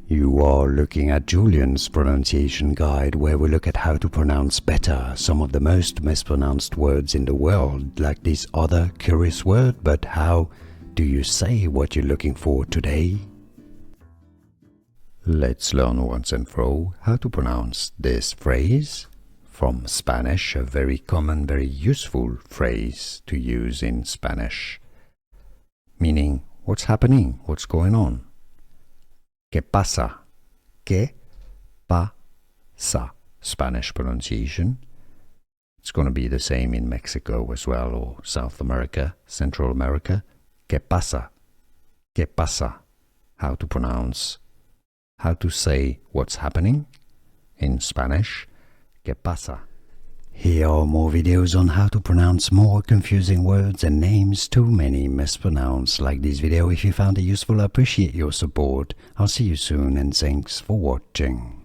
You are looking at Julian's pronunciation guide, where we look at how to pronounce better some of the most mispronounced words in the world, like this other curious word. But how do you say what you're looking for today? Let's learn once and for all how to pronounce this phrase. From Spanish, a very common, very useful phrase to use in Spanish, meaning what's happening, what's going on. Qué pasa? Qué pasa? Spanish pronunciation. It's going to be the same in Mexico as well, or South America, Central America. Qué pasa? Qué pasa? How to pronounce, how to say what's happening in Spanish. Qué pasa? Here are more videos on how to pronounce more confusing words and names too many mispronounced. Like this video if you found it useful. I appreciate your support. I'll see you soon and thanks for watching.